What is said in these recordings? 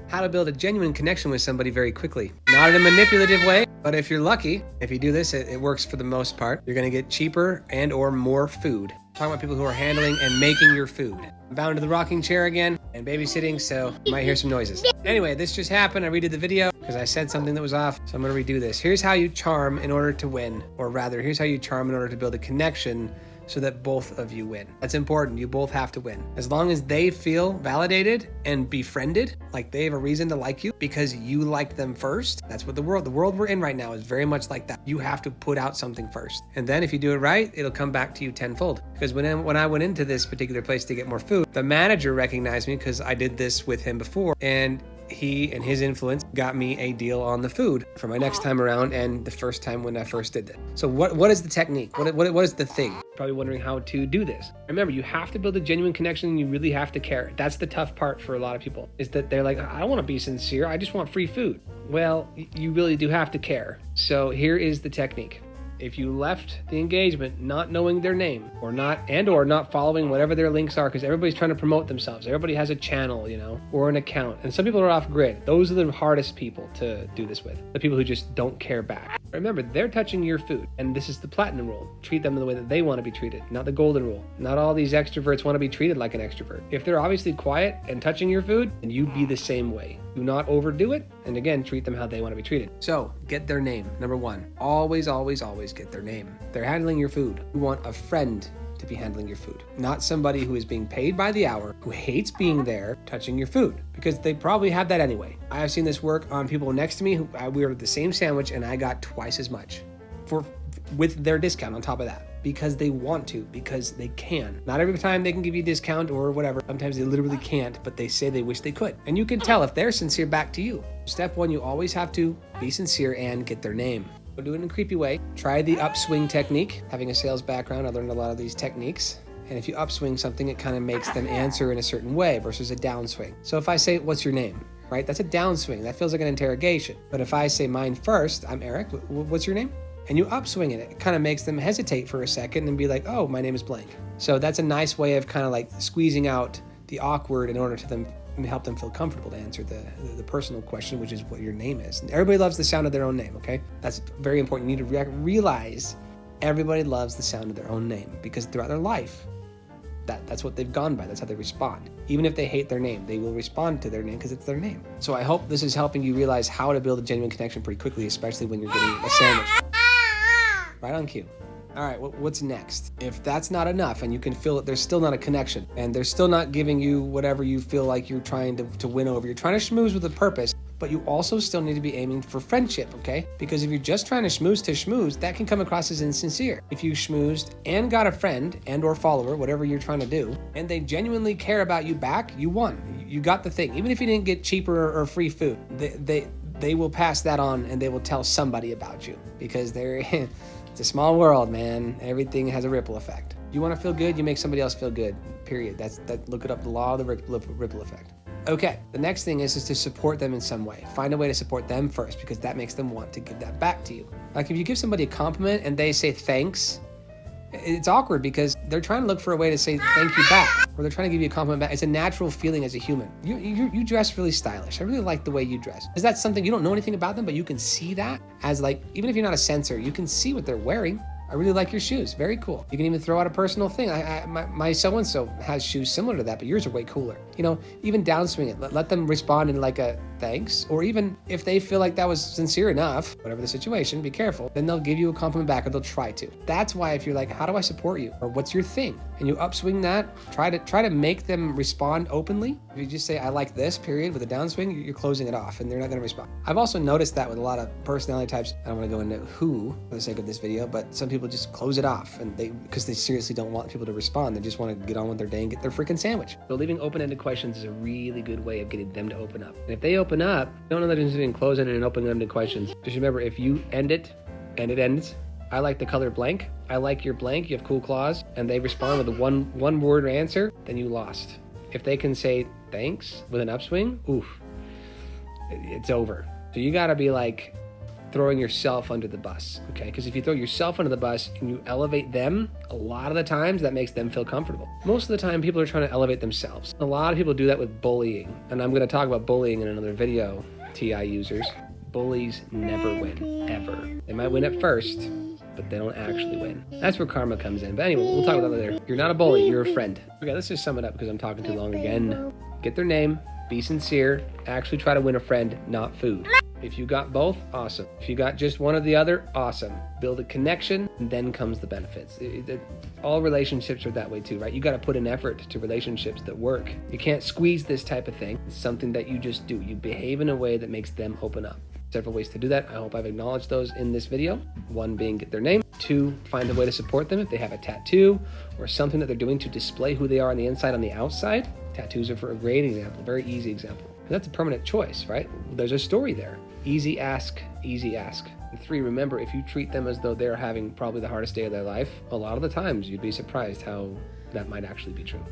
how to build a genuine connection with somebody very quickly. Not in a manipulative way, but if you're lucky, if you do this, it works for the most part. You're gonna get cheaper and or more food. Talking about people who are handling and making your food. I'm bound to the rocking chair again and babysitting, so you might hear some noises. Anyway, this just happened. I redid the video because I said something that was off, so I'm gonna redo this. Here's how you charm in order to win, or rather, here's how you charm in order to build a connection so that both of you win. That's important. You both have to win. As long as they feel validated and befriended, like they have a reason to like you because you liked them first. That's what the world we're in right now is very much like that. You have to put out something first. And then if you do it right, it'll come back to you tenfold. Because when I went into this particular place to get more food, the manager recognized me because I did this with him before, and he and his influence got me a deal on the food for my next time around and the first time when I first did this. So what is the technique? What is the thing? Probably wondering how to do this. Remember, you have to build a genuine connection and you really have to care. That's the tough part for a lot of people, is that they're like, I don't want to be sincere. I just want free food. Well, you really do have to care. So here is the technique. If you left the engagement not knowing their name or not following whatever their links are, because everybody's trying to promote themselves. Everybody has a channel, or an account. And some people are off grid. Those are the hardest people to do this with. The people who just don't care back. Remember, they're touching your food. And this is the platinum rule. Treat them the way that they want to be treated, not the golden rule. Not all these extroverts want to be treated like an extrovert. If they're obviously quiet and touching your food, then you be the same way. Do not overdo it. And again, treat them how they want to be treated. So get their name. Number one, always, always, always get their name. They're handling your food. You want a friend to be handling your food, not somebody who is being paid by the hour, who hates being there, touching your food, because they probably have that anyway. I have seen this work on people next to me who we ordered the same sandwich and I got twice as much with their discount on top of that. Because they want to, because they can. Not every time they can give you a discount or whatever. Sometimes they literally can't, but they say they wish they could. And you can tell if they're sincere back to you. Step one, you always have to be sincere and get their name. Don't do it in a creepy way. Try the upswing technique. Having a sales background, I learned a lot of these techniques. And if you upswing something, it kind of makes them answer in a certain way versus a downswing. So if I say, what's your name? Right? That's a downswing. That feels like an interrogation. But if I say mine first, I'm Eric, what's your name? And you upswing it kind of makes them hesitate for a second and be like, oh, my name is blank. So that's a nice way of kind of like squeezing out the awkward in order to help them feel comfortable to answer the personal question, which is what your name is. And everybody loves the sound of their own name, okay? That's very important. You need to realize everybody loves the sound of their own name because throughout their life, that's what they've gone by. That's how they respond. Even if they hate their name, they will respond to their name because it's their name. So I hope this is helping you realize how to build a genuine connection pretty quickly, especially when you're getting a sandwich. Right on cue. All right, what's next? If that's not enough and you can feel that there's still not a connection and they're still not giving you whatever you feel like you're trying to win over, you're trying to schmooze with a purpose, but you also still need to be aiming for friendship, okay? Because if you're just trying to schmooze, that can come across as insincere. If you schmoozed and got a friend and or follower, whatever you're trying to do, and they genuinely care about you back, you won. You got the thing. Even if you didn't get cheaper or free food, they will pass that on and they will tell somebody about you because they're... It's a small world, man. Everything has a ripple effect. You want to feel good, you make somebody else feel good, period. Look it up, the law of the ripple effect. Okay, the next thing is to support them in some way. Find a way to support them first because that makes them want to give that back to you. Like if you give somebody a compliment and they say thanks, it's awkward because they're trying to look for a way to say thank you back, or they're trying to give you a compliment back. It's a natural feeling as a human. You dress really stylish. I really like the way you dress. Because that's something you don't know anything about them, but you can see that as like, even if you're not a sensor, you can see what they're wearing. I really like your shoes. Very cool. You can even throw out a personal thing. My so-and-so has shoes similar to that, but yours are way cooler. Even downswing it. Let them respond in like a thanks, or even if they feel like that was sincere enough, whatever the situation, be careful, then they'll give you a compliment back or they'll try to. That's why if you're like, how do I support you? Or what's your thing? And you upswing that, try to make them respond openly. If you just say, I like this, period, with a downswing, you're closing it off and they're not gonna respond. I've also noticed that with a lot of personality types. I don't wanna go into who for the sake of this video, but some people just close it off and because they seriously don't want people to respond. They just wanna get on with their day and get their freaking sandwich. So leaving open-ended questions is a really good way of getting them to open up. And if they open up, don't know that it's in closing and open-ended questions. Just remember, if you end it and it ends, I like the color blank, I like your blank, you have cool claws, and they respond with a one word answer, then you lost. If they can say thanks with an upswing, oof, it's over. So you gotta be like, throwing yourself under the bus, okay? Because if you throw yourself under the bus and you elevate them, a lot of the times that makes them feel comfortable. Most of the time, people are trying to elevate themselves. A lot of people do that with bullying, and I'm going to talk about bullying in another video, TI users. Bullies never win, ever. They might win at first, but they don't actually win. That's where karma comes in. But anyway, we'll talk about that later. You're not a bully, you're a friend. Okay, let's just sum it up because I'm talking too long again. Get their name, be sincere, actually try to win a friend, not food. If you got both, awesome. If you got just one or the other, awesome. Build a connection, and then comes the benefits. All relationships are that way too, right? You got to put an effort to relationships that work. You can't squeeze this type of thing. It's something that you just do. You behave in a way that makes them open up. Several ways to do that. I hope I've acknowledged those in this video. One being get their name. Two, find a way to support them if they have a tattoo or something that they're doing to display who they are on the inside, on the outside. Tattoos are for a great example, very easy example. That's a permanent choice, right? There's a story there. Easy ask, easy ask. And three, remember, if you treat them as though they're having probably the hardest day of their life, a lot of the times you'd be surprised how that might actually be true.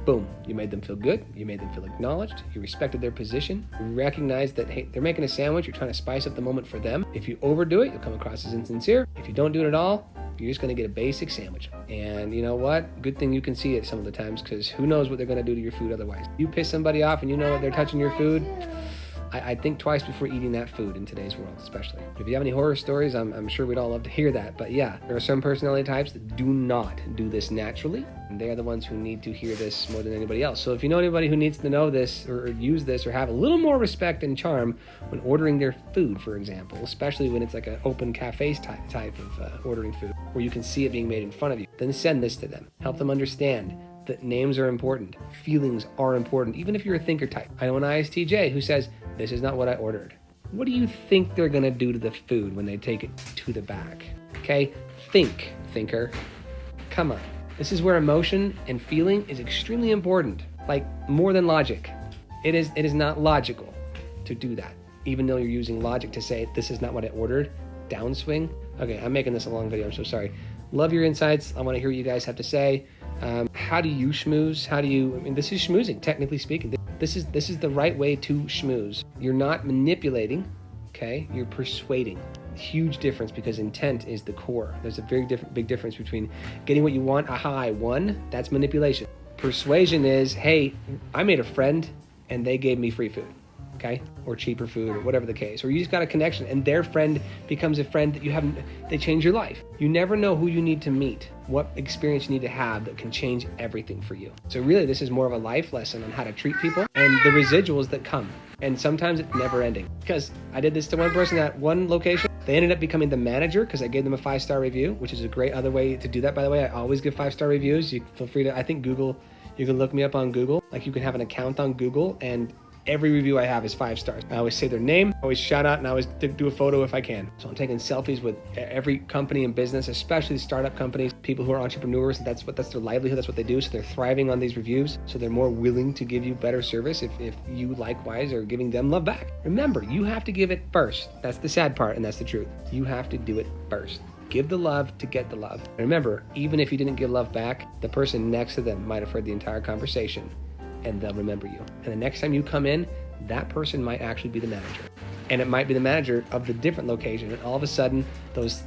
Boom, you made them feel good, you made them feel acknowledged, you respected their position, you recognized that, hey, they're making a sandwich, you're trying to spice up the moment for them. If you overdo it, you'll come across as insincere. If you don't do it at all, you're just gonna get a basic sandwich. And you know what? Good thing you can see it some of the times, because who knows what they're gonna do to your food otherwise. You piss somebody off and you know that they're touching your food, I think twice before eating that food in today's world, especially. If you have any horror stories, I'm sure we'd all love to hear that. But yeah, there are some personality types that do not do this naturally. And they are the ones who need to hear this more than anybody else. So if you know anybody who needs to know this or use this or have a little more respect and charm when ordering their food, for example, especially when it's like an open cafe type of ordering food, where you can see it being made in front of you, then send this to them. Help them understand that names are important, feelings are important, even if you're a thinker type. I know an ISTJ who says, this is not what I ordered. What do you think they're gonna do to the food when they take it to the back? Okay, think, thinker. Come on. This is where emotion and feeling is extremely important, like more than logic. It is not logical to do that, even though you're using logic to say, this is not what I ordered, downswing. Okay, I'm making this a long video, I'm so sorry. Love your insights. I wanna hear what you guys have to say. How do you schmooze? I mean, this is schmoozing, technically speaking. This is the right way to schmooze. You're not manipulating, okay? You're persuading. Huge difference, because intent is the core. There's a very big difference between getting what you want, aha, I won, that's manipulation. Persuasion is, hey, I made a friend and they gave me free food, okay? Or cheaper food, or whatever the case. Or you just got a connection and their friend becomes a friend that you haven't, they change your life. You never know who you need to meet, what experience you need to have that can change everything for you. So really, this is more of a life lesson on how to treat people and the residuals that come. And sometimes it's never ending. Because I did this to one person at one location. They ended up becoming the manager because I gave them a 5-star review, which is a great other way to do that, by the way. I always give 5-star reviews. You feel free to, I think Google, you can look me up on Google. Like, you can have an account on Google, and every review I have is 5 stars. I always say their name, I always shout out, and I always do a photo if I can. So I'm taking selfies with every company in business, especially startup companies, people who are entrepreneurs. That's their livelihood, that's what they do. So they're thriving on these reviews. So they're more willing to give you better service if you likewise are giving them love back. Remember, you have to give it first. That's the sad part, and that's the truth. You have to do it first. Give the love to get the love. And remember, even if you didn't give love back, the person next to them might have heard the entire conversation, and they'll remember you. And the next time you come in, that person might actually be the manager. And it might be the manager of the different location. And all of a sudden, those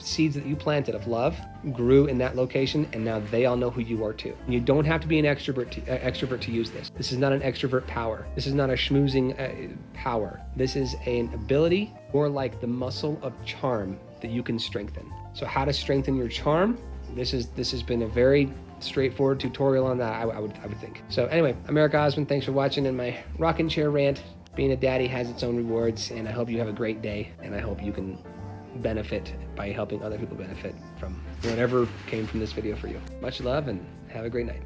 seeds that you planted of love grew in that location, and now they all know who you are too. And you don't have to be an extrovert to use this. This is not an extrovert power. This is not a schmoozing power. This is an ability, more like the muscle of charm that you can strengthen. So how to strengthen your charm? This has been a very straightforward tutorial on that, I would think. So anyway, I'm Eric Osmond. Thanks for watching in my rocking chair rant. Being a daddy has its own rewards, and I hope you have a great day, and I hope you can benefit by helping other people benefit from whatever came from this video for you. Much love, and have a great night.